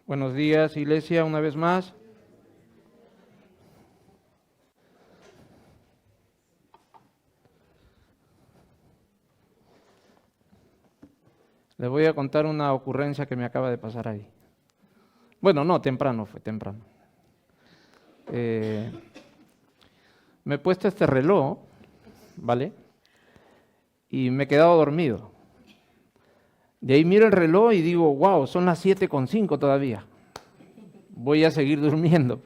Buenos días, iglesia, una vez más. Les voy a contar una ocurrencia que me acaba de pasar ahí. Bueno, no, fue temprano. Me he puesto este reloj, ¿vale? Y me he quedado dormido. De ahí miro el reloj y digo, wow, son las 7:05 todavía. Voy a seguir durmiendo.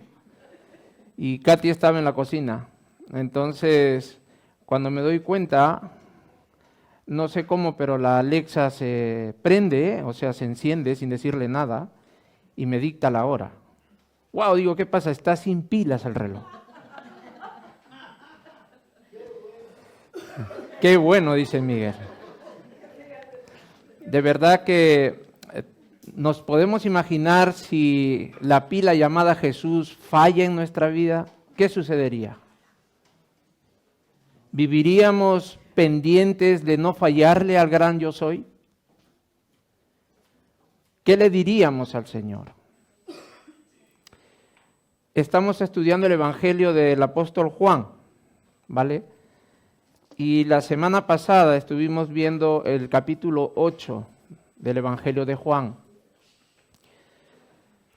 Y Katy estaba en la cocina. Entonces, cuando me doy cuenta, no sé cómo, pero la Alexa se prende, o sea, se enciende sin decirle nada y me dicta la hora. Wow, digo, ¿qué pasa? Está sin pilas el reloj. Qué bueno, dice Miguel. De verdad que nos podemos imaginar si la pila llamada Jesús falla en nuestra vida, ¿qué sucedería? ¿Viviríamos pendientes de no fallarle al gran yo soy? ¿Qué le diríamos al Señor? Estamos estudiando el Evangelio del apóstol Juan, ¿vale? Y la semana pasada estuvimos viendo el capítulo 8 del Evangelio de Juan.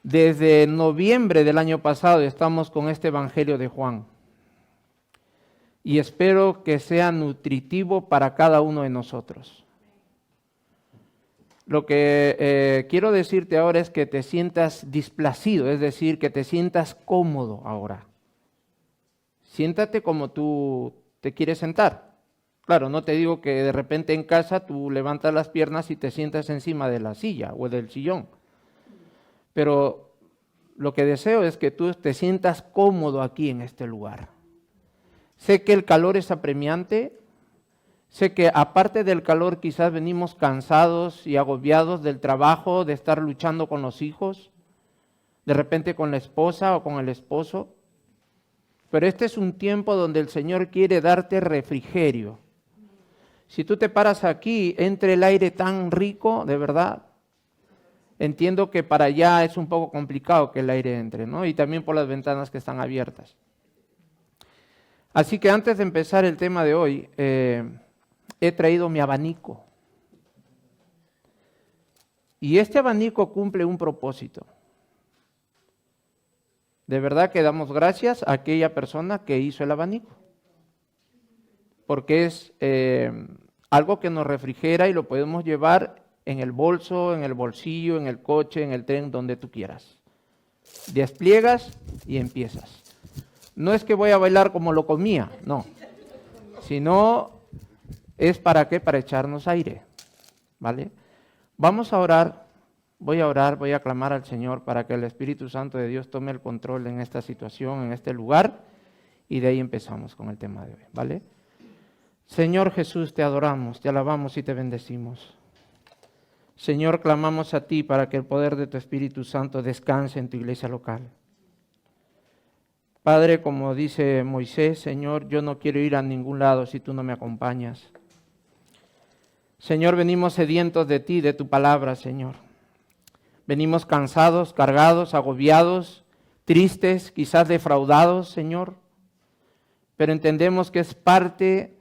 Desde noviembre del año pasado estamos con este Evangelio de Juan. Y espero que sea nutritivo para cada uno de nosotros. Lo que quiero decirte ahora es que te sientas displacido, es decir, que te sientas cómodo ahora. Siéntate como tú te quieres sentar. Claro, no te digo que de repente en casa tú levantas las piernas y te sientas encima de la silla o del sillón. Pero lo que deseo es que tú te sientas cómodo aquí en este lugar. Sé que el calor es apremiante, sé que aparte del calor quizás venimos cansados y agobiados del trabajo, de estar luchando con los hijos, de repente con la esposa o con el esposo. Pero este es un tiempo donde el Señor quiere darte refrigerio. Si tú te paras aquí, entre el aire tan rico, de verdad, entiendo que para allá es un poco complicado que el aire entre, ¿no? Y también por las ventanas que están abiertas. Así que antes de empezar el tema de hoy, he traído mi abanico. Y este abanico cumple un propósito. De verdad que damos gracias a aquella persona que hizo el abanico. Porque es algo que nos refrigera y lo podemos llevar en el bolso, en el bolsillo, en el coche, en el tren, donde tú quieras. Despliegas y empiezas. No es que voy a bailar como lo comía, no. Sino es para qué, para echarnos aire, ¿vale? Vamos a orar, voy a clamar al Señor para que el Espíritu Santo de Dios tome el control en esta situación, en este lugar, y de ahí empezamos con el tema de hoy, ¿vale? Señor Jesús, te adoramos, te alabamos y te bendecimos. Señor, clamamos a ti para que el poder de tu Espíritu Santo descanse en tu iglesia local. Padre, como dice Moisés, Señor, yo no quiero ir a ningún lado si tú no me acompañas. Señor, venimos sedientos de ti, de tu palabra, Señor. Venimos cansados, cargados, agobiados, tristes, quizás defraudados, Señor. Pero entendemos que es parte,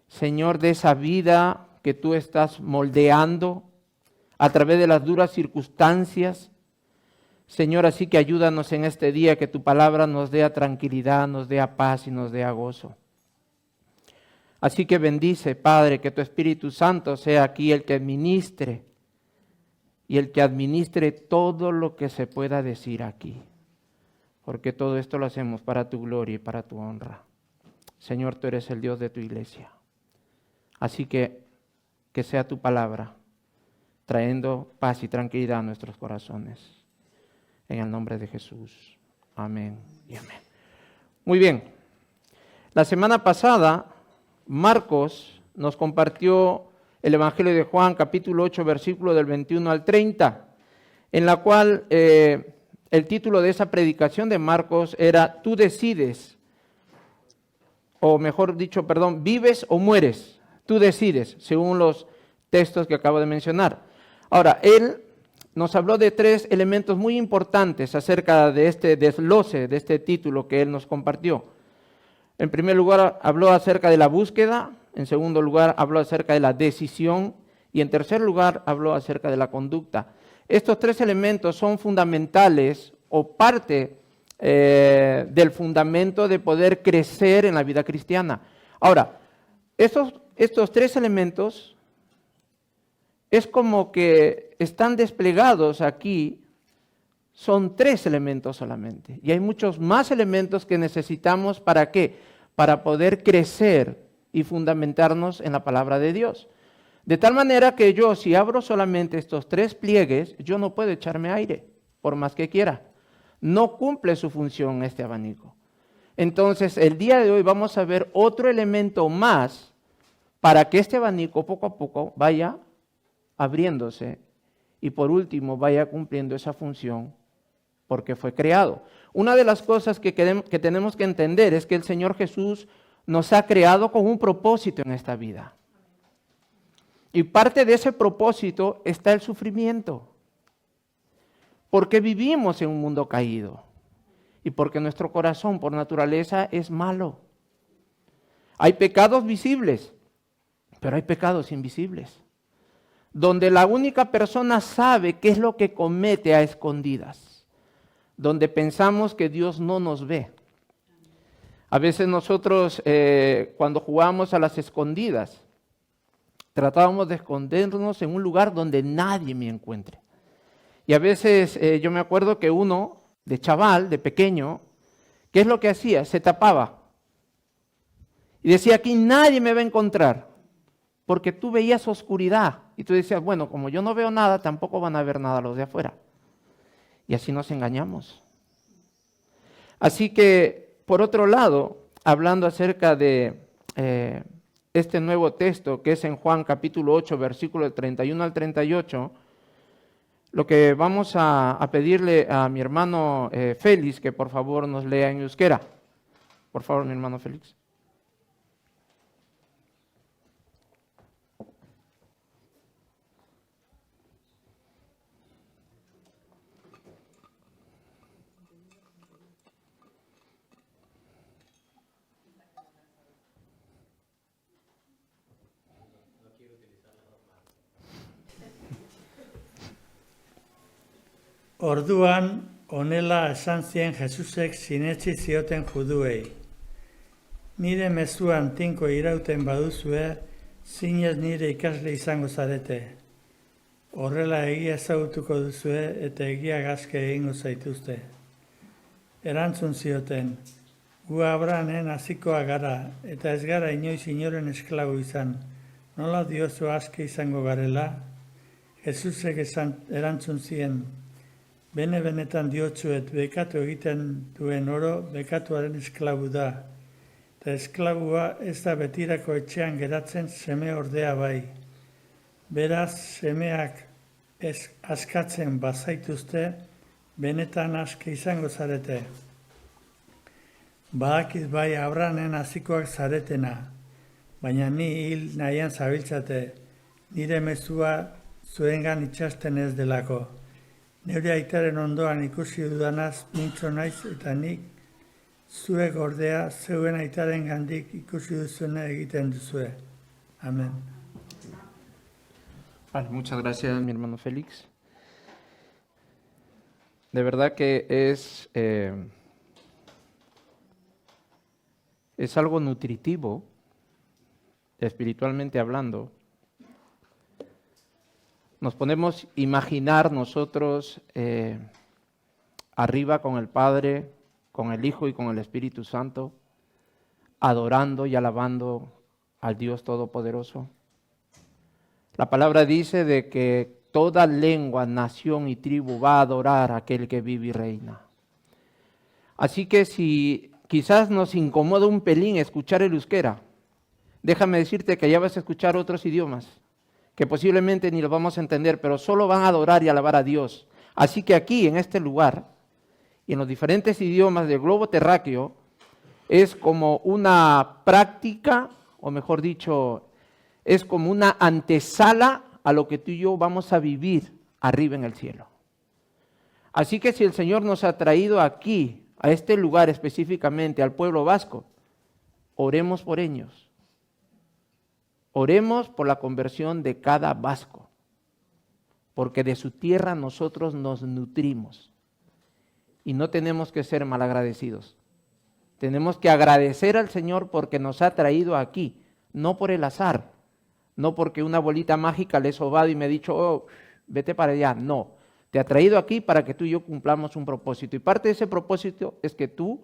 Señor, de esa vida que tú estás moldeando a través de las duras circunstancias. Señor, así que ayúdanos en este día, que tu palabra nos dé tranquilidad, nos dé paz y nos dé gozo. Así que bendice, Padre, que tu Espíritu Santo sea aquí el que administre y el que administre todo lo que se pueda decir aquí. Porque todo esto lo hacemos para tu gloria y para tu honra. Señor, tú eres el Dios de tu iglesia. Así que sea tu palabra trayendo paz y tranquilidad a nuestros corazones. En el nombre de Jesús. Amén y amén. Muy bien. La semana pasada, Marcos nos compartió el Evangelio de Juan, capítulo 8, versículo del 21 al 30, en la cual el título de esa predicación de Marcos era Tú decides, o mejor dicho, perdón, vives o mueres. Tú decides, según los textos que acabo de mencionar. Ahora, él nos habló de 3 elementos muy importantes acerca de este desglose, de este título que él nos compartió. En primer lugar, habló acerca de la búsqueda. En segundo lugar, habló acerca de la decisión. Y en tercer lugar, habló acerca de la conducta. Estos 3 elementos son fundamentales o parte del fundamento de poder crecer en la vida cristiana. Ahora, estos 3 elementos es como que están desplegados aquí, son 3 elementos solamente. Y hay muchos más elementos que necesitamos, ¿para qué? Para poder crecer y fundamentarnos en la palabra de Dios. De tal manera que yo, si abro solamente estos 3 pliegues, yo no puedo echarme aire, por más que quiera. No cumple su función este abanico. Entonces, el día de hoy vamos a ver otro elemento más para que este abanico poco a poco vaya abriéndose y por último vaya cumpliendo esa función porque fue creado. Una de las cosas que tenemos que entender es que el Señor Jesús nos ha creado con un propósito en esta vida. Y parte de ese propósito está el sufrimiento. Porque vivimos en un mundo caído y porque nuestro corazón por naturaleza es malo. Hay pecados visibles, pero hay pecados invisibles, donde la única persona sabe qué es lo que comete a escondidas, donde pensamos que Dios no nos ve. A veces nosotros cuando jugábamos a las escondidas, tratábamos de escondernos en un lugar donde nadie me encuentre. Y a veces yo me acuerdo que uno, de chaval, de pequeño, ¿qué es lo que hacía? Se tapaba. Y decía, aquí nadie me va a encontrar. Porque tú veías oscuridad. Y tú decías, bueno, como yo no veo nada, tampoco van a ver nada los de afuera. Y así nos engañamos. Así que, por otro lado, hablando acerca de este nuevo texto, que es en Juan capítulo 8, versículo 31 al 38, lo que vamos a pedirle a mi hermano Félix, que por favor nos lea en euskera. Por favor, mi hermano Félix. Orduan, honela esan zien Jesusek sinetsi zioten juduei. Nire mezuan tinko irauten baduzue, zinez nire ikasle izango zarete. Horrela egia ezagutuko duzue eta egia gazke egingo zaituzte. Erantzun zioten, gu Abrahamen hasikoa gara eta ez gara inoiz inoren esklabu izan. Nola diozu aske izango garela? Jesusek erantzun zien, benetan diotsuet, bekatu egiten duen oro, bekatuaren esklabu da. Eta esklabua ez da betirako etxean geratzen, seme ordea bai. Beraz, semeak ez askatzen bazaituzte, benetan aske izango zarete. Badakit bai Abrahamen hasikoak zaretena, baina ni hil nahian zabiltzate, nire mezua zuengan itxasten ez delako. Neure aitaren ondoan ikusi dudanaz mintzo naiz eta nik zuek ordea zeuen aitaren gandik ikusi duzuena egiten duzue. Amén. Vale, muchas gracias, mi hermano Félix. De verdad que es algo nutritivo, espiritualmente hablando. Nos podemos imaginar nosotros arriba con el Padre, con el Hijo y con el Espíritu Santo, adorando y alabando al Dios Todopoderoso. La palabra dice de que toda lengua, nación y tribu va a adorar a aquel que vive y reina. Así que si quizás nos incomoda un pelín escuchar el euskera, déjame decirte que ya vas a escuchar otros idiomas, que posiblemente ni los vamos a entender, pero solo van a adorar y alabar a Dios. Así que aquí, en este lugar, y en los diferentes idiomas del globo terráqueo, es como una práctica, o mejor dicho, es como una antesala a lo que tú y yo vamos a vivir arriba en el cielo. Así que si el Señor nos ha traído aquí, a este lugar específicamente, al pueblo vasco, oremos por ellos. Oremos por la conversión de cada vasco, porque de su tierra nosotros nos nutrimos. Y no tenemos que ser malagradecidos. Tenemos que agradecer al Señor porque nos ha traído aquí, no por el azar, no porque una bolita mágica le he sobado y me ha dicho, oh, vete para allá. No, te ha traído aquí para que tú y yo cumplamos un propósito. Y parte de ese propósito es que tú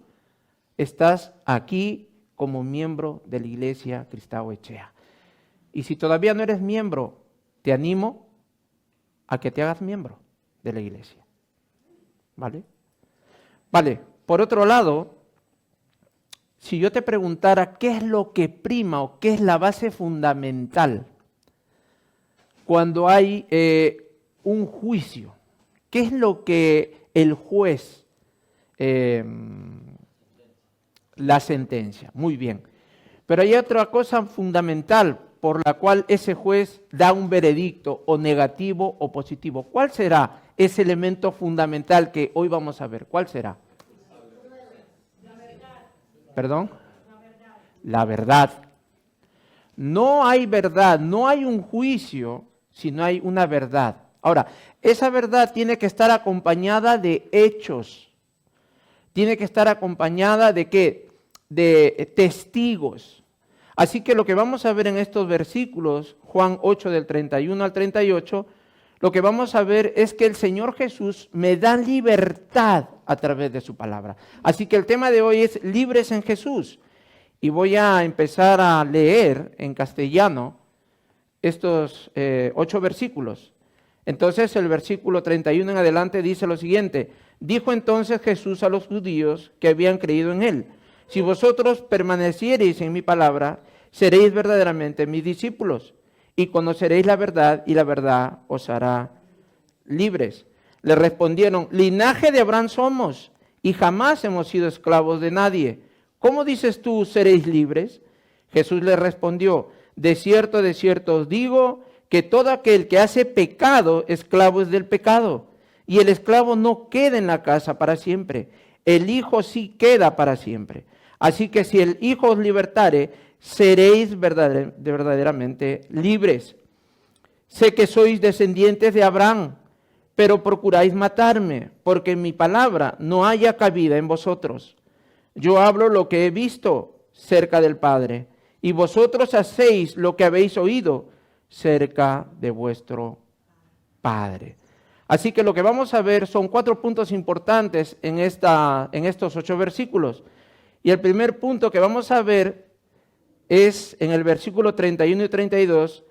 estás aquí como miembro de la Iglesia Cristau Echea. Y si todavía no eres miembro, te animo a que te hagas miembro de la iglesia. ¿Vale? Vale, por otro lado, si yo te preguntara qué es lo que prima o qué es la base fundamental cuando hay un juicio, ¿qué es lo que el juez, la sentencia? Muy bien. Pero hay otra cosa fundamental por la cual ese juez da un veredicto o negativo o positivo. ¿Cuál será ese elemento fundamental que hoy vamos a ver? ¿Cuál será? La verdad. ¿Perdón? La verdad. No hay verdad, no hay un juicio si no hay una verdad. Ahora, esa verdad tiene que estar acompañada de hechos. Tiene que estar acompañada de ¿qué? De testigos. Así que lo que vamos a ver en estos versículos, Juan 8 del 31 al 38, lo que vamos a ver es que el Señor Jesús me da libertad a través de su palabra. Así que el tema de hoy es libres en Jesús. Y voy a empezar a leer en castellano estos 8 versículos. Entonces el versículo 31 en adelante dice lo siguiente: dijo entonces Jesús a los judíos que habían creído en él: si vosotros permaneciereis en mi palabra, seréis verdaderamente mis discípulos, y conoceréis la verdad, y la verdad os hará libres. Le respondieron: linaje de Abraham somos, y jamás hemos sido esclavos de nadie. ¿Cómo dices tú, seréis libres? Jesús le respondió: de cierto os digo, que todo aquel que hace pecado, esclavo es del pecado. Y el esclavo no queda en la casa para siempre, el Hijo sí queda para siempre. Así que si el Hijo os libertare, seréis verdaderamente libres. Sé que sois descendientes de Abraham, pero procuráis matarme, porque mi palabra no haya cabida en vosotros. Yo hablo lo que he visto cerca del Padre, y vosotros hacéis lo que habéis oído cerca de vuestro Padre. Así que lo que vamos a ver son 4 puntos importantes en estos 8 versículos. Y el primer punto que vamos a ver es en el versículo 31 y 32,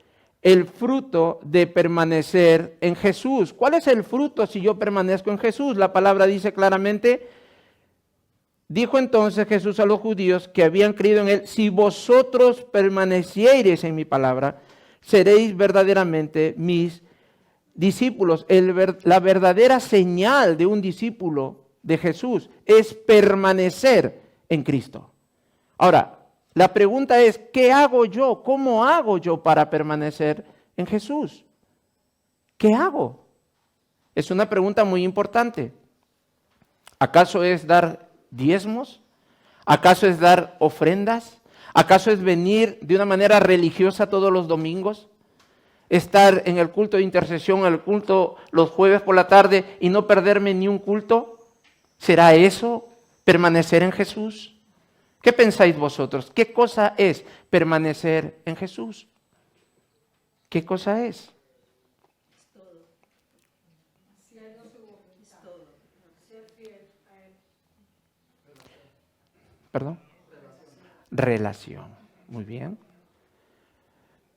el fruto de permanecer en Jesús. ¿Cuál es el fruto si yo permanezco en Jesús? La palabra dice claramente: dijo entonces Jesús a los judíos que habían creído en él: si vosotros permaneciereis en mi palabra, seréis verdaderamente mis discípulos. La verdadera señal de un discípulo de Jesús es permanecer en Cristo. Ahora, la pregunta es, ¿qué hago yo? ¿Cómo hago yo para permanecer en Jesús? ¿Qué hago? Es una pregunta muy importante. ¿Acaso es dar diezmos? ¿Acaso es dar ofrendas? ¿Acaso es venir de una manera religiosa todos los domingos? ¿Estar en el culto de intercesión, el culto los jueves por la tarde y no perderme ni un culto? ¿Será eso permanecer en Jesús? ¿Qué pensáis vosotros? ¿Qué cosa es permanecer en Jesús? ¿Qué cosa es? ¿Perdón? Relación. Muy bien.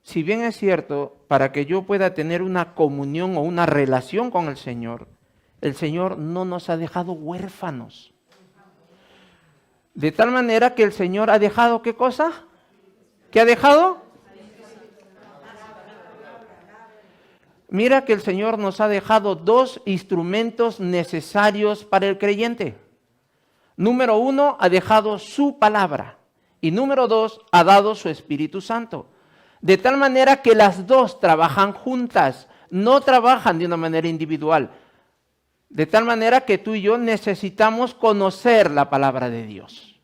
Si bien es cierto, para que yo pueda tener una comunión o una relación con el Señor no nos ha dejado huérfanos. De tal manera que el Señor ha dejado, ¿qué cosa? ¿Qué ha dejado? Mira que el Señor nos ha dejado 2 instrumentos necesarios para el creyente. Número 1, ha dejado su palabra. Y número 2, ha dado su Espíritu Santo. De tal manera que las 2 trabajan juntas. no trabajan de una manera individual. De tal manera que tú y yo necesitamos conocer la palabra de Dios.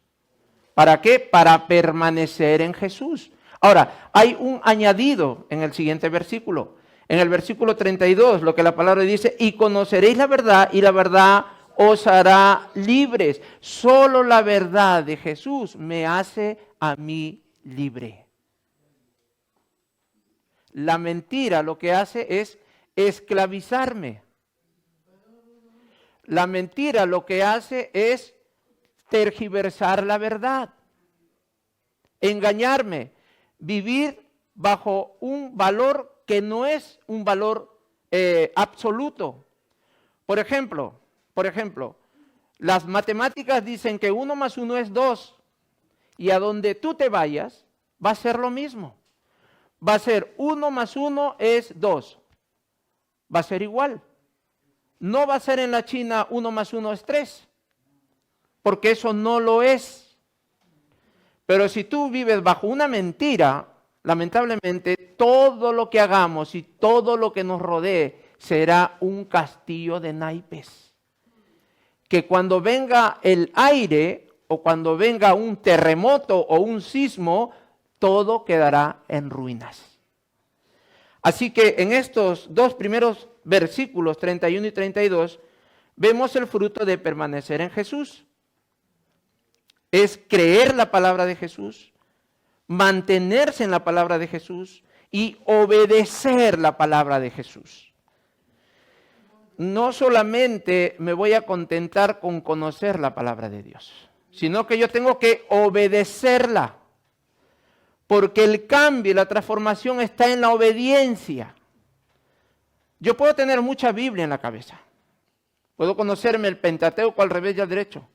¿Para qué? Para permanecer en Jesús. Ahora, hay un añadido en el siguiente versículo. En el versículo 32, lo que la palabra dice, y conoceréis la verdad, y la verdad os hará libres. Solo la verdad de Jesús me hace a mí libre. La mentira lo que hace es esclavizarme. La mentira lo que hace es tergiversar la verdad, engañarme, vivir bajo un valor que no es un valor absoluto. Por ejemplo, las matemáticas dicen que 1 más 1 es 2 y a donde tú te vayas va a ser lo mismo. Va a ser 1 más 1 es 2. Va a ser igual. No va a ser en la China 1 más 1 es 3, porque eso no lo es. Pero si tú vives bajo una mentira, lamentablemente todo lo que hagamos y todo lo que nos rodee será un castillo de naipes. Que cuando venga el aire o cuando venga un terremoto o un sismo, todo quedará en ruinas. Así que en estos dos primeros versículos, 31 y 32, vemos el fruto de permanecer en Jesús. Es creer la palabra de Jesús, mantenerse en la palabra de Jesús y obedecer la palabra de Jesús. No solamente me voy a contentar con conocer la palabra de Dios, sino que yo tengo que obedecerla. Porque el cambio y la transformación está en la obediencia. Yo puedo tener mucha Biblia en la cabeza. Puedo conocerme el Pentateuco al revés y al derecho.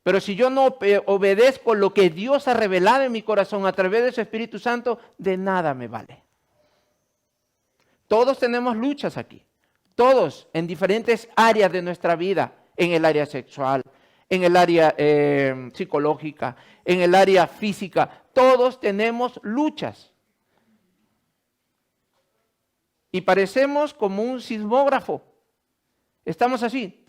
Pero si yo no obedezco lo que Dios ha revelado en mi corazón a través de su Espíritu Santo, de nada me vale. Todos tenemos luchas aquí. Todos en diferentes áreas de nuestra vida. En el área sexual, en el área psicológica, en el área física. Todos tenemos luchas. Y parecemos como un sismógrafo. Estamos así.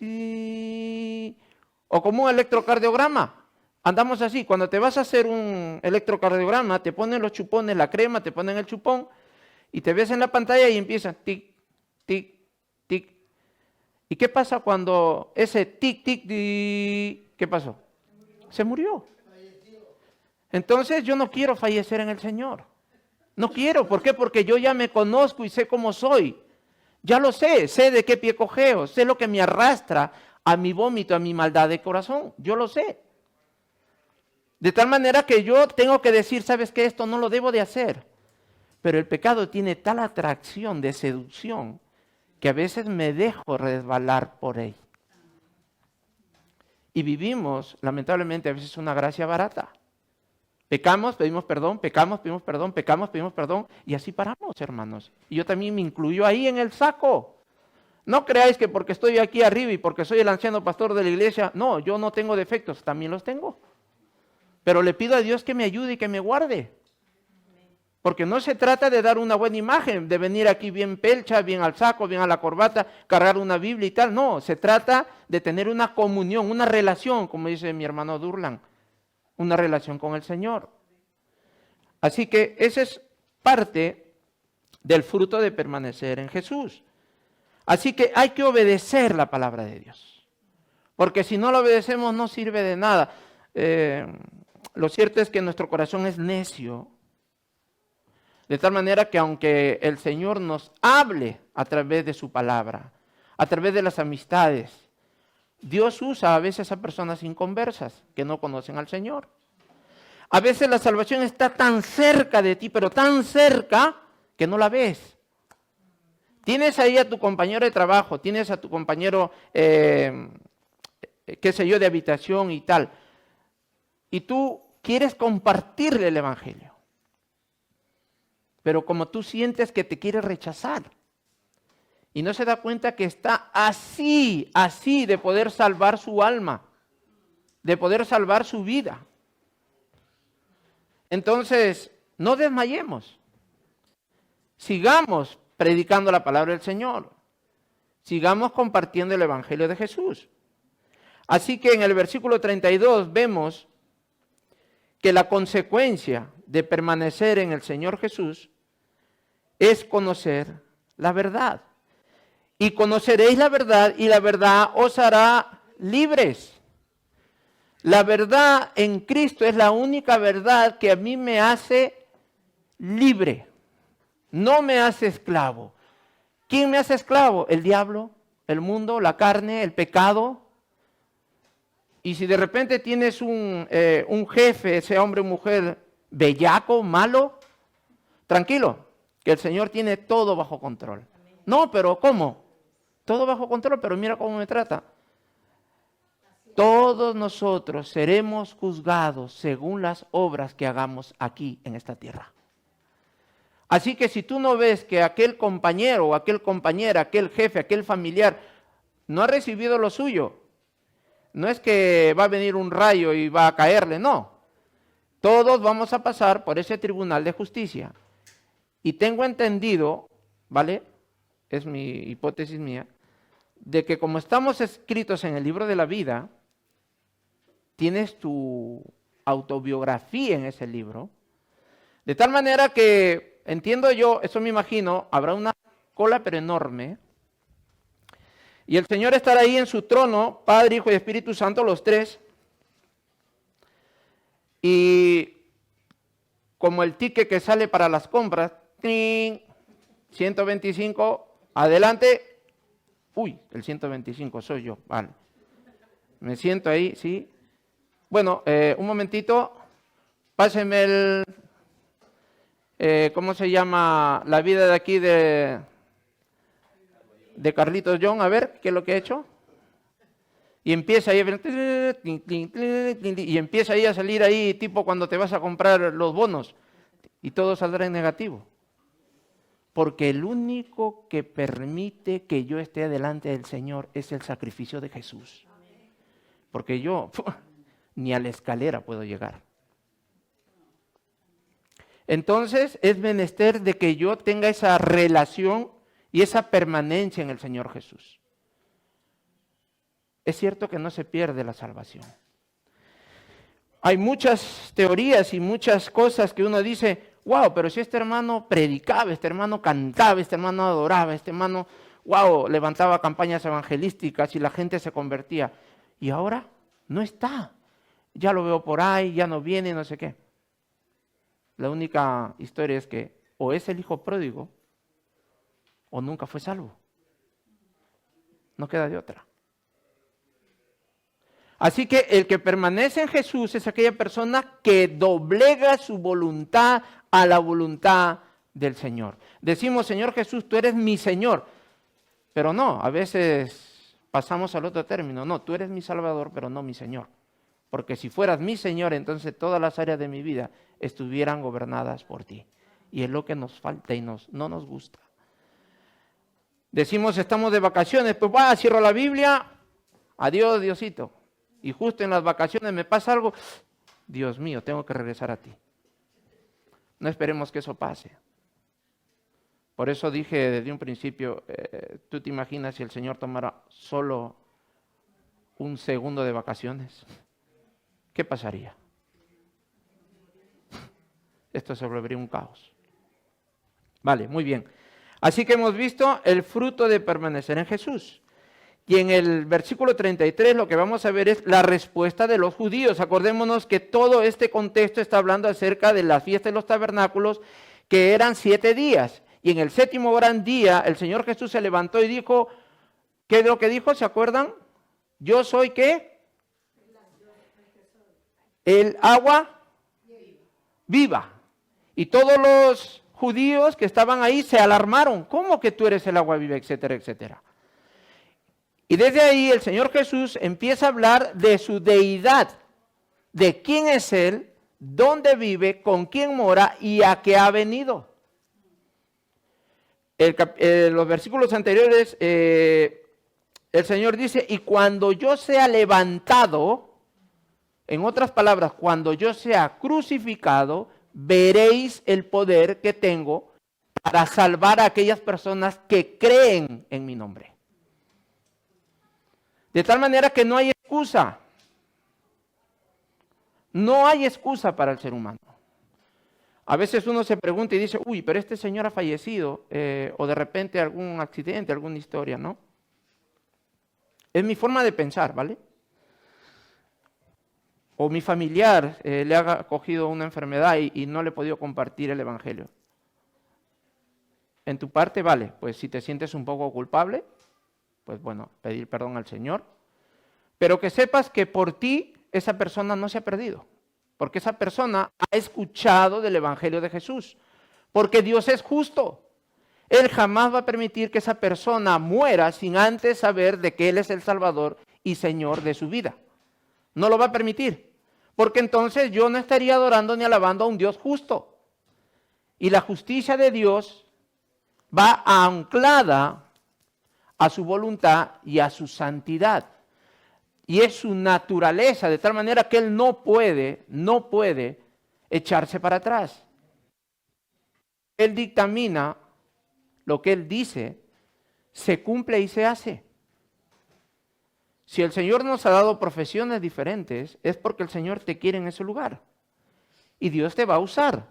O como un electrocardiograma. Andamos así. Cuando te vas a hacer un electrocardiograma, te ponen los chupones, la crema, te ponen el chupón, y te ves en la pantalla y empieza tic, tic, tic. ¿Y qué pasa cuando ese tic, tic, tic, qué pasó? Se murió. Entonces yo no quiero fallecer en el Señor. No quiero. ¿Por qué? Porque yo ya me conozco y sé cómo soy. Ya lo sé de qué pie cojeo, sé lo que me arrastra a mi vómito, a mi maldad de corazón. Yo lo sé. De tal manera que yo tengo que decir, ¿sabes qué? Esto no lo debo de hacer. Pero el pecado tiene tal atracción de seducción que a veces me dejo resbalar por él. Y vivimos, lamentablemente, a veces una gracia barata. Pecamos, pedimos perdón, pecamos, pedimos perdón, pecamos, pedimos perdón, y así paramos, hermanos. Y yo también me incluyo ahí en el saco. No creáis que porque estoy aquí arriba y porque soy el anciano pastor de la iglesia, no, yo no tengo defectos, también los tengo. Pero le pido a Dios que me ayude y que me guarde. Porque no se trata de dar una buena imagen, de venir aquí bien pelcha, bien al saco, bien a la corbata, cargar una Biblia y tal. No, se trata de tener una comunión, una relación, como dice mi hermano Durlan, una relación con el Señor. Así que esa es parte del fruto de permanecer en Jesús. Así que hay que obedecer la palabra de Dios. Porque si no lo obedecemos no sirve de nada. Lo cierto es que nuestro corazón es necio. De tal manera que aunque el Señor nos hable a través de su palabra, a través de las amistades, Dios usa a veces a personas inconversas que no conocen al Señor. A veces la salvación está tan cerca de ti, pero tan cerca que no la ves. Tienes ahí a tu compañero de trabajo, tienes a tu compañero, qué sé yo, de habitación y tal. Y tú quieres compartirle el Evangelio. Pero como tú sientes que te quiere rechazar. Y no se da cuenta que está así de poder salvar su alma. De poder salvar su vida. Entonces, no desmayemos. Sigamos predicando la palabra del Señor. Sigamos compartiendo el Evangelio de Jesús. Así que en el versículo 32 vemos que la consecuencia de permanecer en el Señor Jesús es conocer la verdad. Y conoceréis la verdad, y la verdad os hará libres. La verdad en Cristo es la única verdad que a mí me hace libre. No me hace esclavo. ¿Quién me hace esclavo? El diablo, el mundo, la carne, el pecado. Y si de repente tienes un jefe, sea hombre o mujer, bellaco, malo, tranquilo, que el Señor tiene todo bajo control. No, pero ¿cómo? Todo bajo control, pero mira cómo me trata. Todos nosotros seremos juzgados según las obras que hagamos aquí en esta tierra. Así que si tú no ves que aquel compañero o aquel compañera, aquel jefe, aquel familiar no ha recibido lo suyo, no es que va a venir un rayo y va a caerle, no. Todos vamos a pasar por ese tribunal de justicia. Y tengo entendido, ¿vale? Es mi hipótesis mía, de que como estamos escritos en el libro de la vida, tienes tu autobiografía en ese libro, de tal manera que, entiendo yo, eso me imagino, habrá una cola pero enorme, y el Señor estará ahí en su trono, Padre, Hijo y Espíritu Santo, los tres, y como el ticket que sale para las compras, ¡tring! 125, adelante, uy, el 125 soy yo, vale, me siento ahí, ¿sí? Bueno, un momentito, páseme el, ¿cómo se llama? La vida de aquí de Carlitos John, a ver, ¿qué es lo que he hecho? Y empieza ahí, y empieza ahí a salir ahí, tipo cuando te vas a comprar los bonos, y todo saldrá en negativo. Porque el único que permite que yo esté delante del Señor es el sacrificio de Jesús. Porque yo ni a la escalera puedo llegar. Entonces es menester de que yo tenga esa relación y esa permanencia en el Señor Jesús. Es cierto que no se pierde la salvación. Hay muchas teorías y muchas cosas que uno dice, wow, pero si este hermano predicaba, este hermano cantaba, este hermano adoraba, este hermano, wow, levantaba campañas evangelísticas y la gente se convertía. Y ahora no está. Ya lo veo por ahí, ya no viene, no sé qué. La única historia es que o es el hijo pródigo o nunca fue salvo. No queda de otra. Así que el que permanece en Jesús es aquella persona que doblega su voluntad a la voluntad del Señor. Decimos, Señor Jesús, tú eres mi Señor. Pero no, a veces pasamos al otro término. No, tú eres mi Salvador, pero no mi Señor. Porque si fueras mi Señor, entonces todas las áreas de mi vida estuvieran gobernadas por ti. Y es lo que nos falta y no nos gusta. Decimos, estamos de vacaciones, pues cierro la Biblia, adiós Diosito. Y justo en las vacaciones me pasa algo, Dios mío, tengo que regresar a ti. No esperemos que eso pase. Por eso dije desde un principio, ¿tú te imaginas si el Señor tomara solo un segundo de vacaciones? ¿Qué pasaría? Esto se volvería un caos. Vale, muy bien. Así que hemos visto el fruto de permanecer en Jesús. Y en el versículo 33 lo que vamos a ver es la respuesta de los judíos. Acordémonos que todo este contexto está hablando acerca de la fiesta de los tabernáculos, que eran 7 días. Y en el 7º gran día el Señor Jesús se levantó y dijo, ¿qué es lo que dijo? ¿Se acuerdan? Yo soy ¿qué? El agua viva. Y todos los judíos que estaban ahí se alarmaron. ¿Cómo que tú eres el agua viva? Etcétera, etcétera. Y desde ahí el Señor Jesús empieza a hablar de su deidad, de quién es Él, dónde vive, con quién mora y a qué ha venido. Los versículos anteriores, el Señor dice, y cuando yo sea levantado, en otras palabras, cuando yo sea crucificado, veréis el poder que tengo para salvar a aquellas personas que creen en mi nombre. De tal manera que no hay excusa. No hay excusa para el ser humano. A veces uno se pregunta y dice, uy, pero este señor ha fallecido, o de repente algún accidente, alguna historia, ¿no? Es mi forma de pensar, ¿vale? O mi familiar le ha cogido una enfermedad y no le he podido compartir el evangelio. En tu parte, vale, pues si te sientes un poco culpable, pues bueno, pedir perdón al Señor. Pero que sepas que por ti esa persona no se ha perdido. Porque esa persona ha escuchado del evangelio de Jesús. Porque Dios es justo. Él jamás va a permitir que esa persona muera sin antes saber de que Él es el Salvador y Señor de su vida. No lo va a permitir. Porque entonces yo no estaría adorando ni alabando a un Dios justo. Y la justicia de Dios va anclada a su voluntad y a su santidad. Y es su naturaleza, de tal manera que Él no puede echarse para atrás. Él dictamina lo que Él dice, se cumple y se hace. Si el Señor nos ha dado profesiones diferentes, es porque el Señor te quiere en ese lugar. Y Dios te va a usar.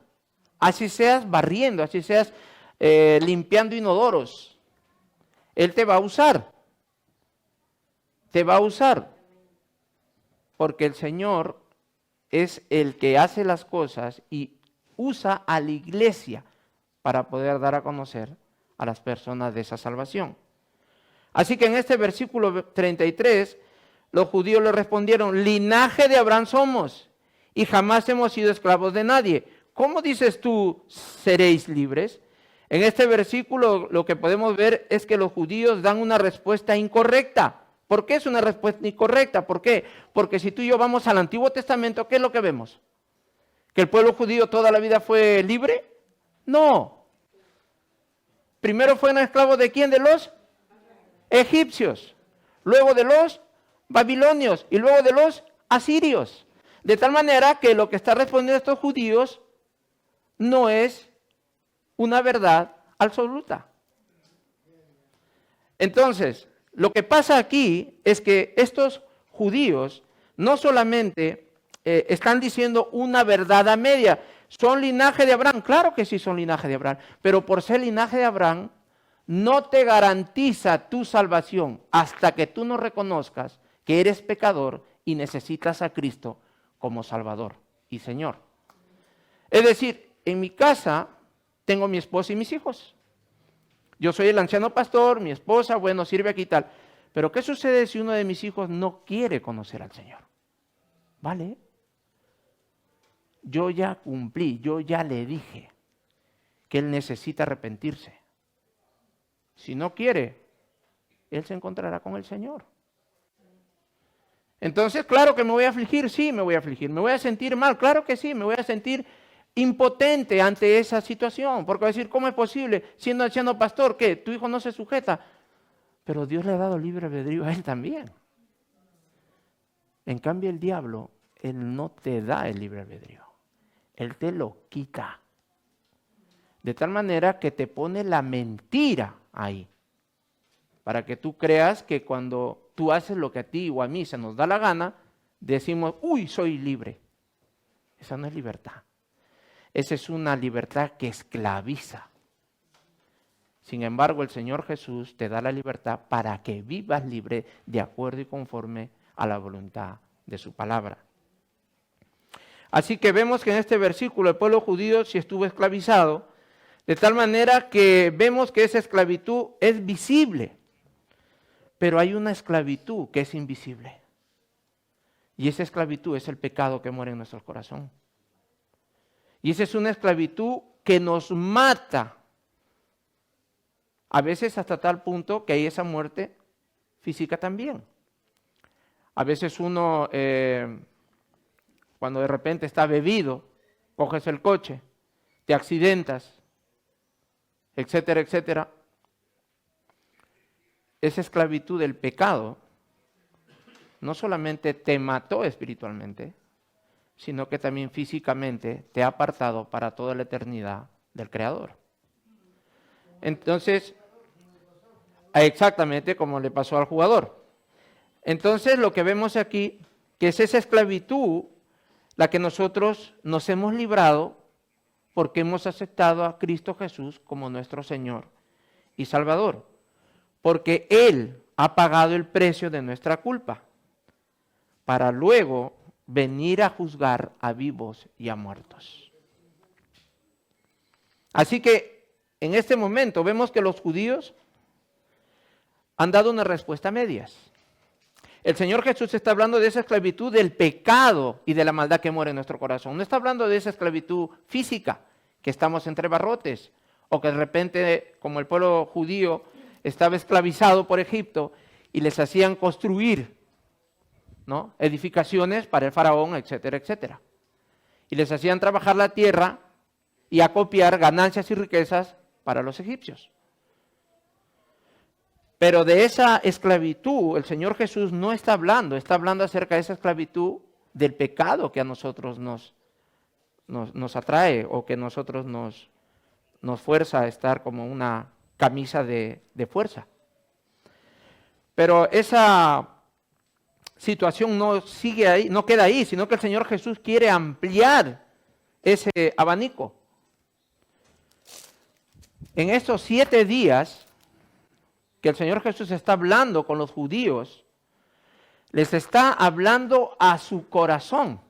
Así seas barriendo, así seas limpiando inodoros. Él te va a usar. Te va a usar. Porque el Señor es el que hace las cosas y usa a la iglesia para poder dar a conocer a las personas de esa salvación. Así que en este versículo 33, los judíos le respondieron, linaje de Abraham somos y jamás hemos sido esclavos de nadie. ¿Cómo dices tú, seréis libres? En este versículo lo que podemos ver es que los judíos dan una respuesta incorrecta. ¿Por qué es una respuesta incorrecta? ¿Por qué? Porque si tú y yo vamos al Antiguo Testamento, ¿qué es lo que vemos? ¿Que el pueblo judío toda la vida fue libre? No. Primero fueron esclavos ¿de quién? De los egipcios, luego de los babilonios y luego de los asirios. De tal manera que lo que está respondiendo estos judíos no es una verdad absoluta. Entonces, lo que pasa aquí es que estos judíos no solamente están diciendo una verdad a media, son linaje de Abraham, claro que sí son linaje de Abraham, pero por ser linaje de Abraham no te garantiza tu salvación hasta que tú no reconozcas que eres pecador y necesitas a Cristo como Salvador y Señor. Es decir, en mi casa tengo mi esposa y mis hijos. Yo soy el anciano pastor, mi esposa, bueno, sirve aquí y tal. Pero ¿qué sucede si uno de mis hijos no quiere conocer al Señor? ¿Vale? Yo ya cumplí, yo ya le dije que él necesita arrepentirse. Si no quiere, él se encontrará con el Señor. Entonces, claro que me voy a afligir, sí, me voy a afligir. Me voy a sentir mal, claro que sí, me voy a sentir impotente ante esa situación. Porque va a decir, ¿cómo es posible? Siendo anciano pastor, ¿qué? Tu hijo no se sujeta. Pero Dios le ha dado libre albedrío a él también. En cambio, el diablo, él no te da el libre albedrío. Él te lo quita. De tal manera que te pone la mentira ahí. Para que tú creas que cuando tú haces lo que a ti o a mí se nos da la gana, decimos, uy, soy libre. Esa no es libertad. Esa es una libertad que esclaviza. Sin embargo, el Señor Jesús te da la libertad para que vivas libre de acuerdo y conforme a la voluntad de su palabra. Así que vemos que en este versículo el pueblo judío sí estuvo esclavizado, de tal manera que vemos que esa esclavitud es visible, pero hay una esclavitud que es invisible. Y esa esclavitud es el pecado que muere en nuestro corazón. Y esa es una esclavitud que nos mata. A veces hasta tal punto que hay esa muerte física también. A veces uno, cuando de repente está bebido, coges el coche, te accidentas, etcétera, etcétera. Esa esclavitud del pecado no solamente te mató espiritualmente, sino que también físicamente te ha apartado para toda la eternidad del Creador. Entonces, exactamente como le pasó al jugador. Entonces, lo que vemos aquí, que es esa esclavitud la que nosotros nos hemos librado porque hemos aceptado a Cristo Jesús como nuestro Señor y Salvador. Porque Él ha pagado el precio de nuestra culpa para luego venir a juzgar a vivos y a muertos. Así que en este momento vemos que los judíos han dado una respuesta a medias. El Señor Jesús está hablando de esa esclavitud del pecado y de la maldad que muere en nuestro corazón. No está hablando de esa esclavitud física, que estamos entre barrotes, o que de repente, como el pueblo judío estaba esclavizado por Egipto y les hacían construir, ¿no?, edificaciones para el faraón, etcétera, etcétera. Y les hacían trabajar la tierra y acopiar ganancias y riquezas para los egipcios. Pero de esa esclavitud el Señor Jesús no está hablando acerca de esa esclavitud del pecado que a nosotros nos atrae o que a nosotros nos fuerza a estar como una camisa de fuerza. Pero esa situación no sigue ahí, no queda ahí, sino que el Señor Jesús quiere ampliar ese abanico. En estos 7 días que el Señor Jesús está hablando con los judíos, les está hablando a su corazón.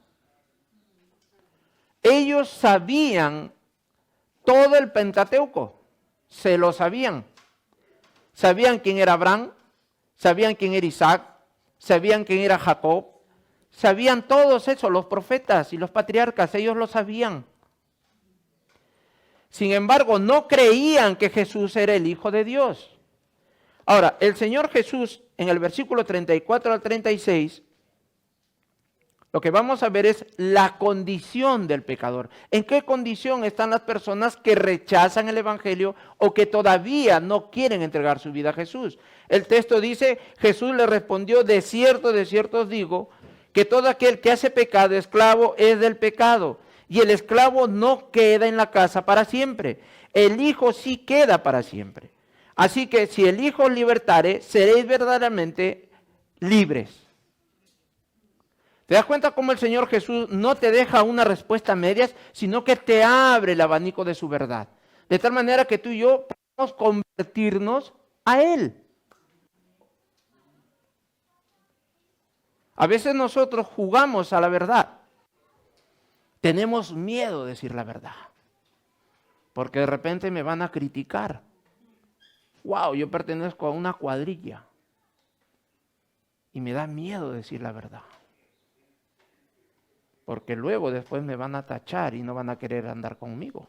Ellos sabían todo el Pentateuco, se lo sabían. Sabían quién era Abraham, sabían quién era Isaac, sabían quién era Jacob, sabían todos eso, los profetas y los patriarcas, ellos lo sabían. Sin embargo, no creían que Jesús era el Hijo de Dios. Ahora, el Señor Jesús, en el versículo 34 al 36, lo que vamos a ver es la condición del pecador. ¿En qué condición están las personas que rechazan el Evangelio o que todavía no quieren entregar su vida a Jesús? El texto dice, Jesús le respondió, de cierto os digo, que todo aquel que hace pecado, esclavo es del pecado. Y el esclavo no queda en la casa para siempre. El Hijo sí queda para siempre. Así que si el Hijo os libertare, seréis verdaderamente libres. ¿Te das cuenta cómo el Señor Jesús no te deja una respuesta a medias, sino que te abre el abanico de su verdad? De tal manera que tú y yo podemos convertirnos a Él. A veces nosotros jugamos a la verdad. Tenemos miedo de decir la verdad. Porque de repente me van a criticar. Wow, yo pertenezco a una cuadrilla. Y me da miedo decir la verdad. Porque luego después me van a tachar y no van a querer andar conmigo.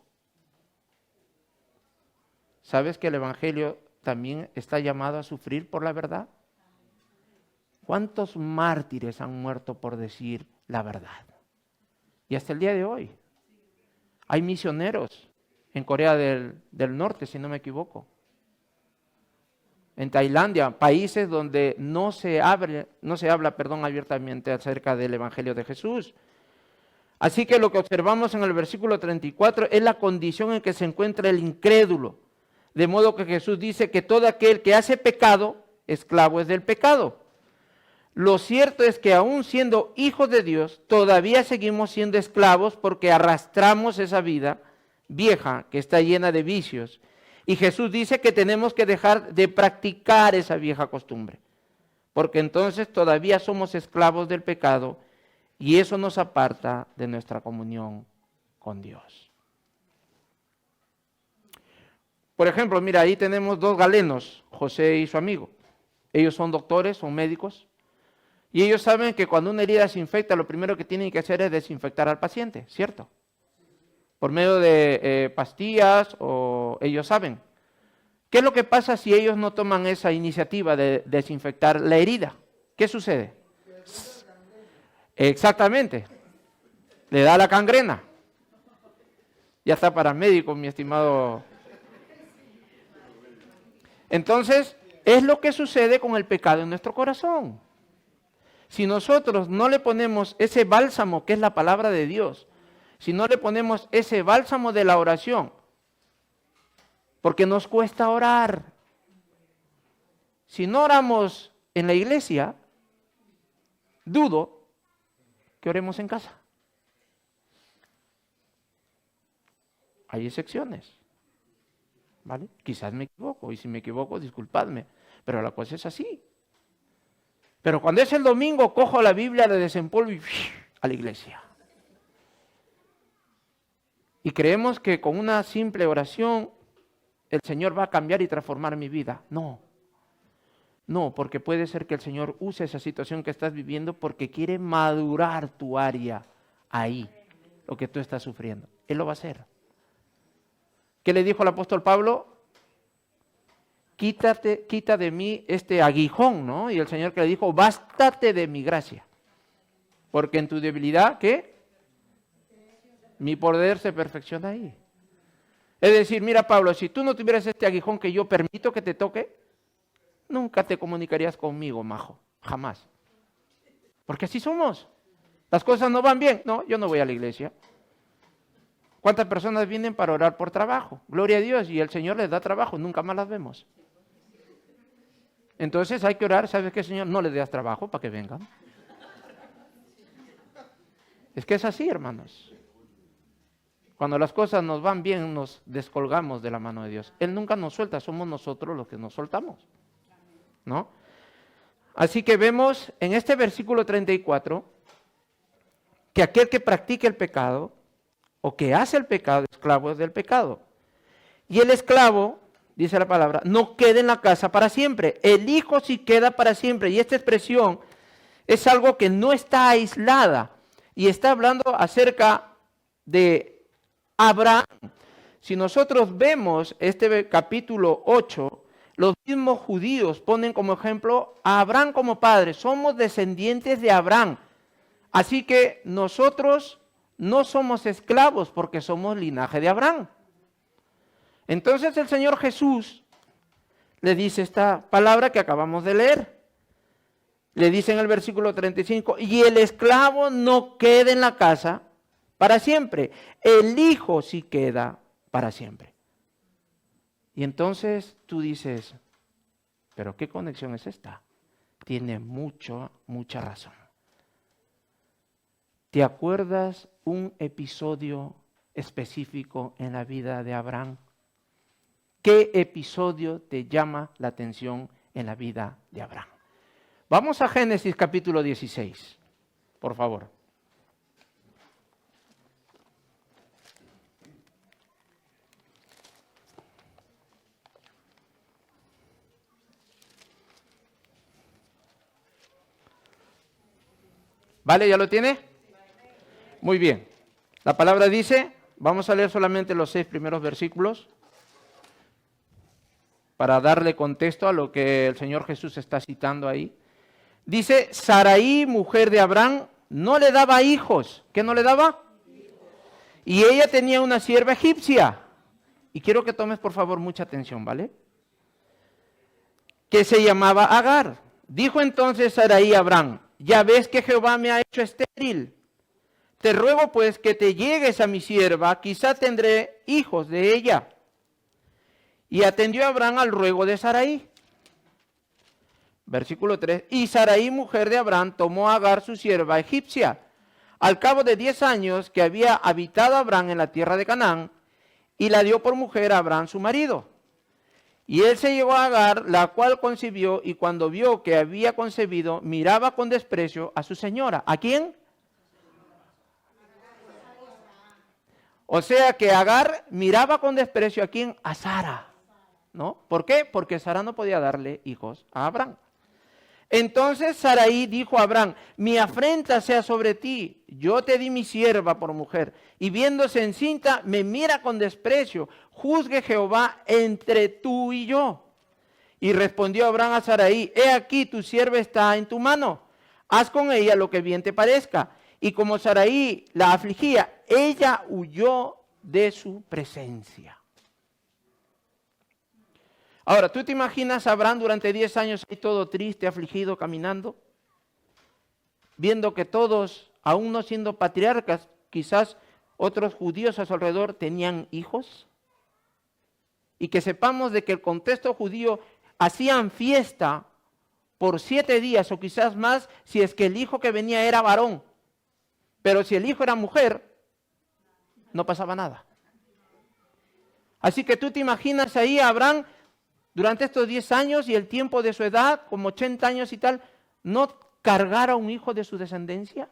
¿Sabes que el Evangelio también está llamado a sufrir por la verdad? ¿Cuántos mártires han muerto por decir la verdad? Y hasta el día de hoy. Hay misioneros en Corea del Norte, si no me equivoco. En Tailandia, países donde no se habla abiertamente acerca del Evangelio de Jesús. Así que lo que observamos en el versículo 34 es la condición en que se encuentra el incrédulo. De modo que Jesús dice que todo aquel que hace pecado, esclavo es del pecado. Lo cierto es que aún siendo hijos de Dios, todavía seguimos siendo esclavos porque arrastramos esa vida vieja que está llena de vicios. Y Jesús dice que tenemos que dejar de practicar esa vieja costumbre, porque entonces todavía somos esclavos del pecado y eso nos aparta de nuestra comunión con Dios. Por ejemplo, mira, ahí tenemos 2 galenos, José y su amigo. Ellos son doctores, son médicos, y ellos saben que cuando una herida se infecta, lo primero que tienen que hacer es desinfectar al paciente, ¿cierto? Por medio de pastillas, o ellos saben. ¿Qué es lo que pasa si ellos no toman esa iniciativa de desinfectar la herida? ¿Qué sucede? Exactamente. Le da la gangrena. Ya está paramédico, mi estimado. Entonces, es lo que sucede con el pecado en nuestro corazón. Si nosotros no le ponemos ese bálsamo que es la palabra de Dios, si no le ponemos ese bálsamo de la oración, porque nos cuesta orar. Si no oramos en la iglesia, dudo que oremos en casa. Hay excepciones, ¿vale? Quizás me equivoco, y si me equivoco, disculpadme, pero la cosa es así. Pero cuando es el domingo, cojo la Biblia, la desempolvo y a la iglesia. Y creemos que con una simple oración el Señor va a cambiar y transformar mi vida. No, porque puede ser que el Señor use esa situación que estás viviendo porque quiere madurar tu área ahí, lo que tú estás sufriendo. Él lo va a hacer. ¿Qué le dijo el apóstol Pablo? Quita de mí este aguijón, ¿no? Y el Señor que le dijo, bástate de mi gracia. Porque en tu debilidad, ¿qué? Mi poder se perfecciona ahí. Es decir, mira Pablo, si tú no tuvieras este aguijón que yo permito que te toque, nunca te comunicarías conmigo, majo. Jamás. Porque así somos. Las cosas no van bien. No, yo no voy a la iglesia. ¿Cuántas personas vienen para orar por trabajo? Gloria a Dios, y el Señor les da trabajo, nunca más las vemos. Entonces hay que orar, ¿sabes qué, Señor? No les das trabajo para que vengan. Es que es así, hermanos. Cuando las cosas nos van bien, nos descolgamos de la mano de Dios. Él nunca nos suelta, somos nosotros los que nos soltamos, ¿no? Así que vemos en este versículo 34 que aquel que practica el pecado o que hace el pecado, esclavo es del pecado. Y el esclavo, dice la palabra, no queda en la casa para siempre. El hijo sí queda para siempre. Y esta expresión es algo que no está aislada. Y está hablando acerca de Abraham. Si nosotros vemos este capítulo 8, los mismos judíos ponen como ejemplo a Abraham como padre. Somos descendientes de Abraham. Así que nosotros no somos esclavos porque somos linaje de Abraham. Entonces el Señor Jesús le dice esta palabra que acabamos de leer. Le dice en el versículo 35, y el esclavo no queda en la casa para siempre, el hijo sí queda para siempre. Y entonces tú dices, ¿pero qué conexión es esta? Tiene mucha razón. ¿Te acuerdas un episodio específico en la vida de Abraham? ¿Qué episodio te llama la atención en la vida de Abraham? Vamos a Génesis capítulo 16, por favor. ¿Vale? ¿Ya lo tiene? Muy bien. La palabra dice, vamos a leer solamente los 6 primeros versículos para darle contexto a lo que el Señor Jesús está citando ahí. Dice, Sarai, mujer de Abraham, no le daba hijos. ¿Qué no le daba? Y ella tenía una sierva egipcia. Y quiero que tomes por favor mucha atención, ¿vale? Que se llamaba Agar. Dijo entonces Sarai a Abraham, ya ves que Jehová me ha hecho estéril. Te ruego pues que te llegues a mi sierva, quizá tendré hijos de ella. Y atendió Abraham al ruego de Sarai. Versículo 3. Y Sarai, mujer de Abraham, tomó a Agar su sierva egipcia, al cabo de 10 años que había habitado Abraham en la tierra de Canaán, y la dio por mujer a Abraham su marido. Y él se llegó a Agar, la cual concibió, y cuando vio que había concebido, miraba con desprecio a su señora. ¿A quién? O sea que Agar miraba con desprecio a quién? A Sara, ¿no? ¿Por qué? Porque Sara no podía darle hijos a Abraham. Entonces Sarai dijo a Abraham, mi afrenta sea sobre ti, yo te di mi sierva por mujer, y viéndose encinta me mira con desprecio, juzgue Jehová entre tú y yo. Y respondió Abraham a Sarai, he aquí tu sierva está en tu mano, haz con ella lo que bien te parezca. Y como Sarai la afligía, ella huyó de su presencia. Ahora, ¿tú te imaginas a Abraham durante 10 años ahí todo triste, afligido, caminando? Viendo que todos, aún no siendo patriarcas, quizás otros judíos a su alrededor tenían hijos. y que sepamos de que el contexto judío hacían fiesta por 7 días o quizás más si es que el hijo que venía era varón. Pero si el hijo era mujer, no pasaba nada. Así que tú te imaginas ahí a Abraham durante estos 10 años y el tiempo de su edad, como 80 años y tal, no cargar a un hijo de su descendencia.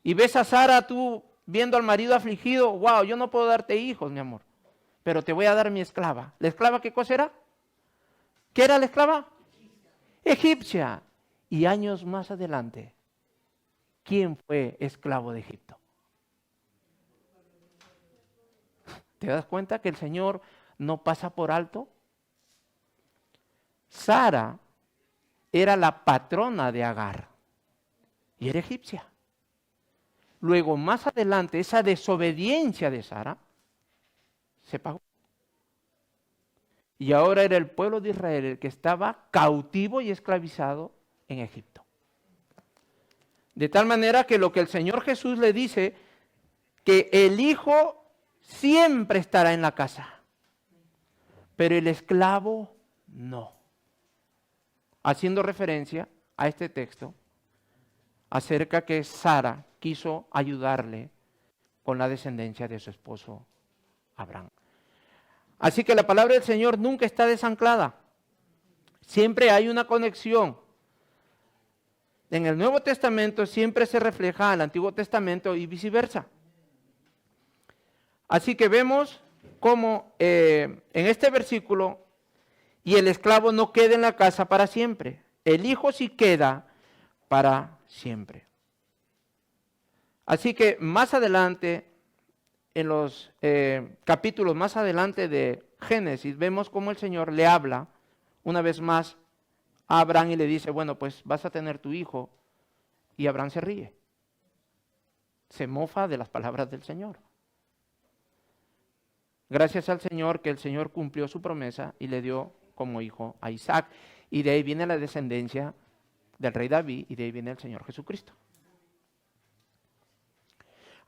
Y ves a Sara tú viendo al marido afligido, wow, yo no puedo darte hijos, mi amor, pero te voy a dar mi esclava. ¿La esclava qué cosa era? ¿Qué era la esclava? Egipcia. Y años más adelante, ¿quién fue esclavo de Egipto? ¿Te das cuenta que el Señor no pasa por alto? Sara era la patrona de Agar y era egipcia. Luego, más adelante, esa desobediencia de Sara se pagó. Y ahora era el pueblo de Israel el que estaba cautivo y esclavizado en Egipto. De tal manera que lo que el Señor Jesús le dice, que el hijo siempre estará en la casa, pero el esclavo no. Haciendo referencia a este texto acerca que Sara quiso ayudarle con la descendencia de su esposo Abraham. Así que la palabra del Señor nunca está desanclada. Siempre hay una conexión. En el Nuevo Testamento siempre se refleja al Antiguo Testamento y viceversa. Así que vemos cómo en este versículo, y el esclavo no queda en la casa para siempre. El hijo sí queda para siempre. Así que más adelante, en los capítulos más adelante de Génesis, vemos cómo el Señor le habla una vez más a Abraham y le dice, bueno, pues vas a tener tu hijo. Y Abraham se ríe. Se mofa de las palabras del Señor. Gracias al Señor que el Señor cumplió su promesa y le dio como hijo a Isaac. Y de ahí viene la descendencia del rey David y de ahí viene el Señor Jesucristo.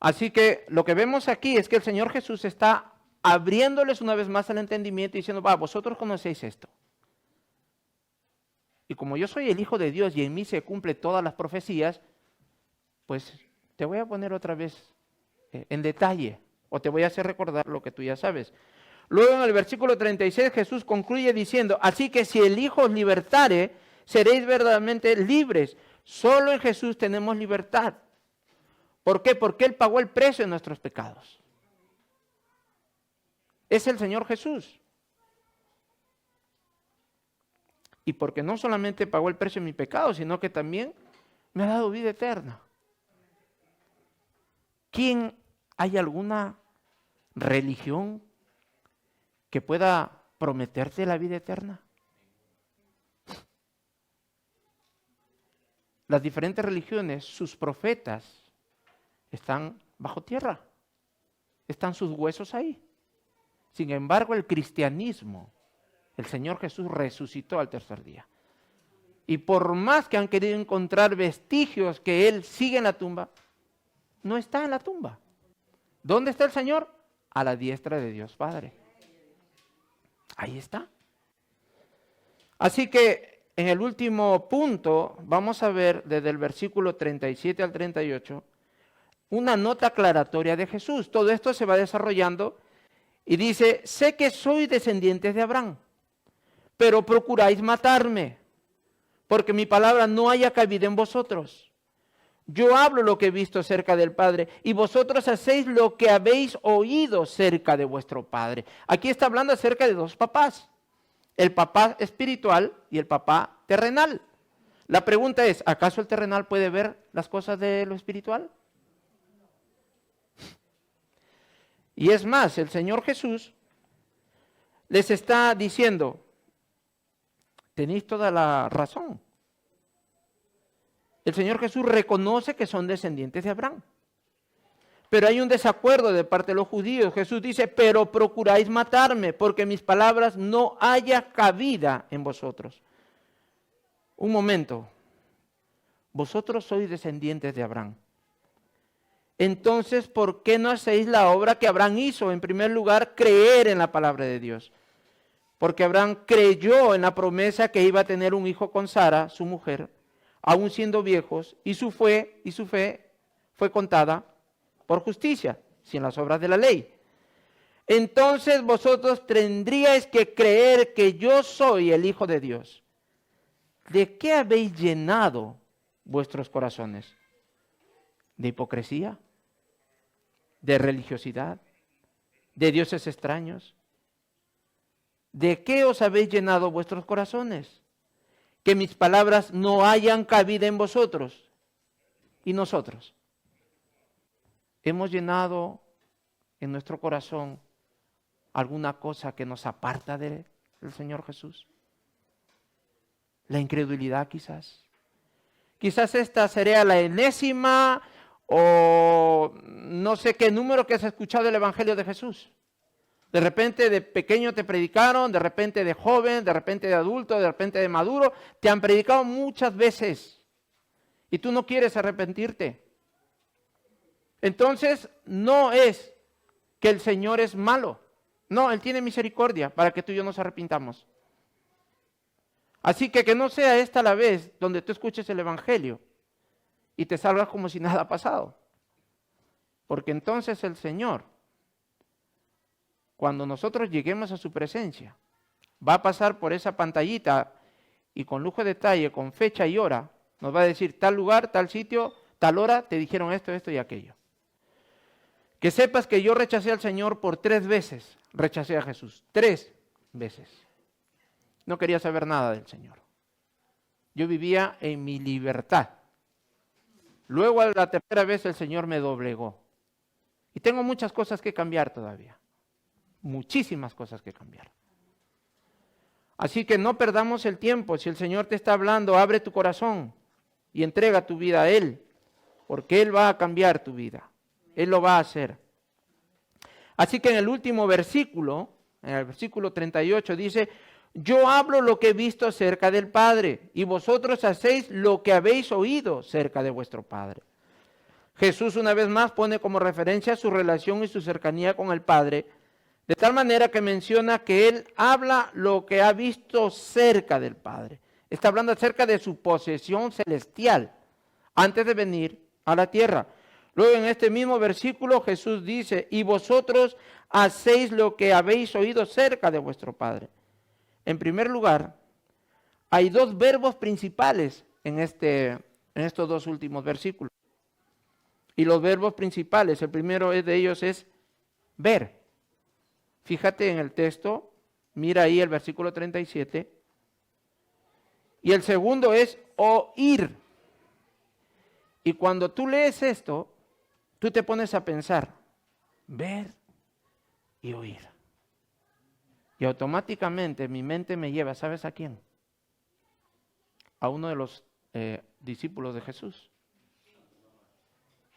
Así que lo que vemos aquí es que el Señor Jesús está abriéndoles una vez más el entendimiento y diciendo, vosotros conocéis esto. Y como yo soy el Hijo de Dios y en mí se cumplen todas las profecías, pues te voy a poner otra vez en detalle o te voy a hacer recordar lo que tú ya sabes. Luego en el versículo 36 Jesús concluye diciendo, así que si el Hijo os libertare, seréis verdaderamente libres. Solo en Jesús tenemos libertad. ¿Por qué? Porque Él pagó el precio de nuestros pecados. Es el Señor Jesús. Y porque no solamente pagó el precio de mi pecado, sino que también me ha dado vida eterna. ¿Quién hay alguna religión que pueda prometerte la vida eterna? Las diferentes religiones, sus profetas, están bajo tierra. Están sus huesos ahí. Sin embargo, el cristianismo, el Señor Jesús resucitó al tercer día. Y por más que han querido encontrar vestigios que Él sigue en la tumba, no está en la tumba. ¿Dónde está el Señor? A la diestra de Dios Padre. Ahí está. Así que en el último punto vamos a ver desde el versículo 37 al 38 una nota aclaratoria de Jesús. Todo esto se va desarrollando y dice, sé que sois descendientes de Abraham, pero procuráis matarme, porque mi palabra no haya cabida en vosotros. Yo hablo lo que he visto cerca del Padre, y vosotros hacéis lo que habéis oído cerca de vuestro Padre. Aquí está hablando acerca de dos papás, el papá espiritual y el papá terrenal. La pregunta es, ¿acaso el terrenal puede ver las cosas de lo espiritual? Y es más, el Señor Jesús les está diciendo, tenéis toda la razón. El Señor Jesús reconoce que son descendientes de Abraham. Pero hay un desacuerdo de parte de los judíos. Jesús dice, pero procuráis matarme, porque mis palabras no haya cabida en vosotros. Un momento. Vosotros sois descendientes de Abraham. entonces, ¿por qué no hacéis la obra que Abraham hizo? En primer lugar, creer en la palabra de Dios. Porque Abraham creyó en la promesa que iba a tener un hijo con Sara, su mujer, aún siendo viejos, y su fe fue contada por justicia, sin las obras de la ley. Entonces vosotros tendríais que creer que yo soy el Hijo de Dios. ¿De qué habéis llenado vuestros corazones? ¿De hipocresía? ¿De religiosidad? ¿De dioses extraños? ¿De qué os habéis llenado vuestros corazones? Que mis palabras no hayan cabida en vosotros. ¿Y nosotros? ¿Hemos llenado en nuestro corazón alguna cosa que nos aparta del Señor Jesús? La incredulidad quizás. Quizás esta sería la enésima o no sé qué número que has escuchado del Evangelio de Jesús. De repente de pequeño te predicaron, de repente de joven, de repente de adulto, de repente de maduro. Te han predicado muchas veces y tú no quieres arrepentirte. Entonces no es que el Señor es malo. No, Él tiene misericordia para que tú y yo nos arrepintamos. Así que no sea esta la vez donde tú escuches el Evangelio y te salgas como si nada ha pasado. Porque entonces el Señor, cuando nosotros lleguemos a su presencia, va a pasar por esa pantallita y con lujo de detalle, con fecha y hora, nos va a decir tal lugar, tal sitio, tal hora, te dijeron esto, esto y aquello. Que sepas que yo rechacé al Señor por 3 veces, rechacé a Jesús, 3 veces. No quería saber nada del Señor. Yo vivía en mi libertad. Luego a la 3.ª vez el Señor me doblegó. Y tengo muchas cosas que cambiar todavía. Muchísimas cosas que cambiar. Así que no perdamos el tiempo. Si el Señor te está hablando, abre tu corazón y entrega tu vida a Él. Porque Él va a cambiar tu vida. Él lo va a hacer. Así que en el último versículo, en el versículo 38 dice: yo hablo lo que he visto cerca del Padre, y vosotros hacéis lo que habéis oído cerca de vuestro Padre. Jesús una vez más pone como referencia su relación y su cercanía con el Padre, de tal manera que menciona que Él habla lo que ha visto cerca del Padre. Está hablando acerca de su posesión celestial, antes de venir a la tierra. Luego en este mismo versículo Jesús dice: y vosotros hacéis lo que habéis oído cerca de vuestro Padre. En primer lugar, hay 2 verbos principales en estos 2 últimos versículos. Y los verbos principales, el primero de ellos es ver. Fíjate en el texto, mira ahí el versículo 37. Y el segundo es oír. Y cuando tú lees esto, tú te pones a pensar, ver y oír. Y automáticamente mi mente me lleva, ¿sabes a quién? A uno de los discípulos de Jesús.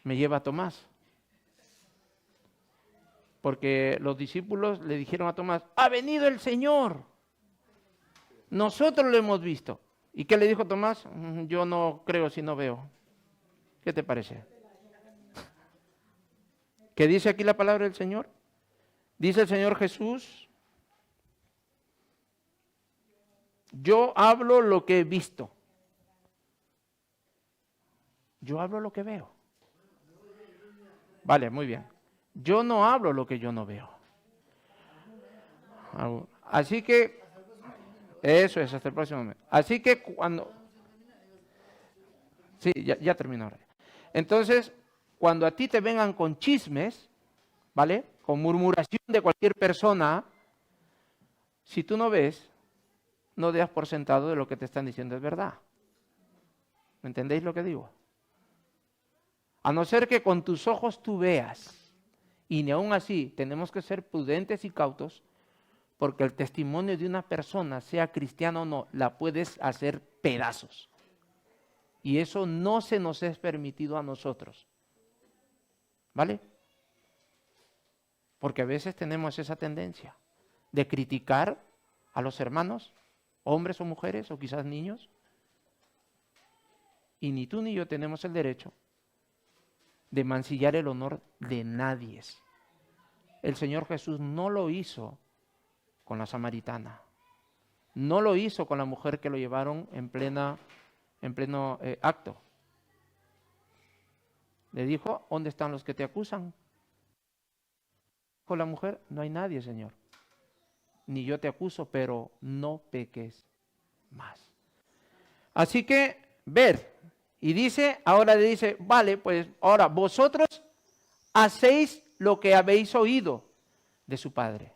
Me lleva a Tomás. Porque los discípulos le dijeron a Tomás: ha venido el Señor. Nosotros lo hemos visto. ¿Y qué le dijo Tomás? Yo no creo si no veo. ¿Qué te parece? ¿Qué dice aquí la palabra del Señor? Dice el Señor Jesús: yo hablo lo que he visto. Yo hablo lo que veo. Vale, muy bien. Yo no hablo lo que yo no veo. Así que, eso es, hasta el próximo mes. Así que cuando... Sí, ya termino ahora. Entonces, cuando a ti te vengan con chismes, ¿vale? Con murmuración de cualquier persona, si tú no ves, no deas por sentado de lo que te están diciendo es verdad. ¿Me entendéis lo que digo? A no ser que con tus ojos tú veas. Y ni aún así tenemos que ser prudentes y cautos, porque el testimonio de una persona, sea cristiana o no, la puedes hacer pedazos. Y eso no se nos es permitido a nosotros. ¿Vale? Porque a veces tenemos esa tendencia de criticar a los hermanos, hombres o mujeres, o quizás niños. Y ni tú ni yo tenemos el derecho de mancillar el honor de nadie. El Señor Jesús no lo hizo con la samaritana. No lo hizo con la mujer que lo llevaron en pleno acto. Le dijo, ¿dónde están los que te acusan? Con la mujer, no hay nadie, Señor. Ni yo te acuso, pero no peques más. Así que, ver. Y dice, ahora le dice, vale, pues ahora vosotros hacéis lo que habéis oído de su padre.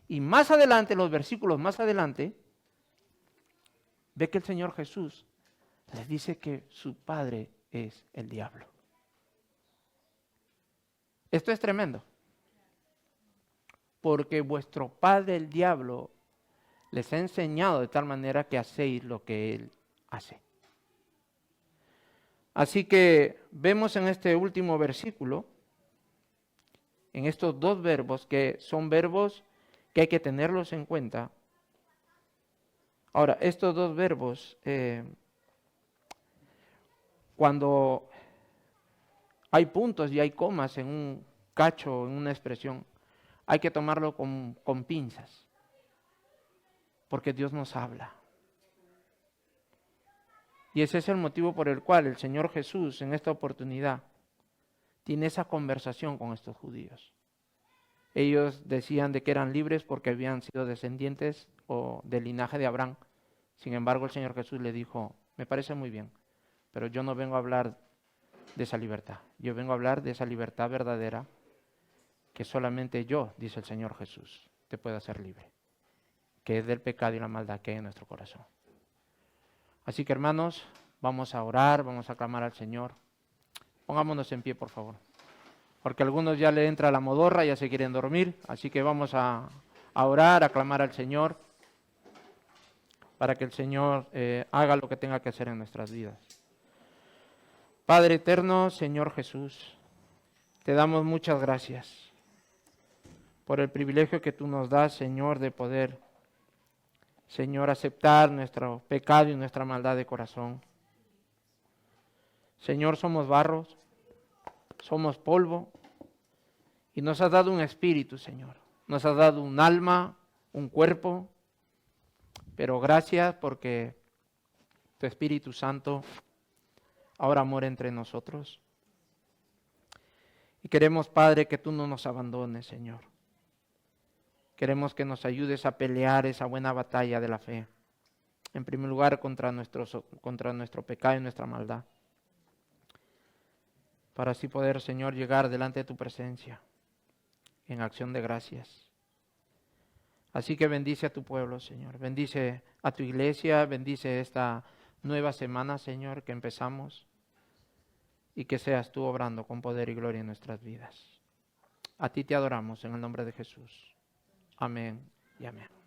Y más adelante, en los versículos más adelante, ve que el Señor Jesús les dice que su padre es el diablo. Esto es tremendo. Porque vuestro padre el diablo les ha enseñado de tal manera que hacéis lo que él hace. Así que vemos en este último versículo, en estos dos verbos, que son verbos que hay que tenerlos en cuenta. Ahora, estos dos verbos, cuando hay puntos y hay comas en un cacho, en una expresión, hay que tomarlo con pinzas, porque Dios nos habla. Y ese es el motivo por el cual el Señor Jesús en esta oportunidad tiene esa conversación con estos judíos. Ellos decían de que eran libres porque habían sido descendientes o del linaje de Abraham. Sin embargo, el Señor Jesús le dijo, me parece muy bien, pero yo no vengo a hablar de esa libertad. Yo vengo a hablar de esa libertad verdadera que solamente yo, dice el Señor Jesús, te puedo hacer libre, que es del pecado y la maldad que hay en nuestro corazón. Así que, hermanos, vamos a orar, vamos a clamar al Señor. Pongámonos en pie, por favor. Porque a algunos ya le entra la modorra, ya se quieren dormir. Así que vamos a orar, a clamar al Señor, para que el Señor haga lo que tenga que hacer en nuestras vidas. Padre eterno, Señor Jesús, te damos muchas gracias por el privilegio que tú nos das, Señor, de poder, Señor, aceptar nuestro pecado y nuestra maldad de corazón. Señor, somos barros, somos polvo, y nos has dado un espíritu, Señor. Nos has dado un alma, un cuerpo, pero gracias porque tu Espíritu Santo ahora mora entre nosotros. Y queremos, Padre, que tú no nos abandones, Señor. Queremos que nos ayudes a pelear esa buena batalla de la fe. En primer lugar, contra nuestro pecado y nuestra maldad. Para así poder, Señor, llegar delante de tu presencia en acción de gracias. Así que bendice a tu pueblo, Señor. Bendice a tu iglesia, bendice esta nueva semana, Señor, que empezamos. Y que seas tú obrando con poder y gloria en nuestras vidas. A ti te adoramos en el nombre de Jesús. Amén y amén.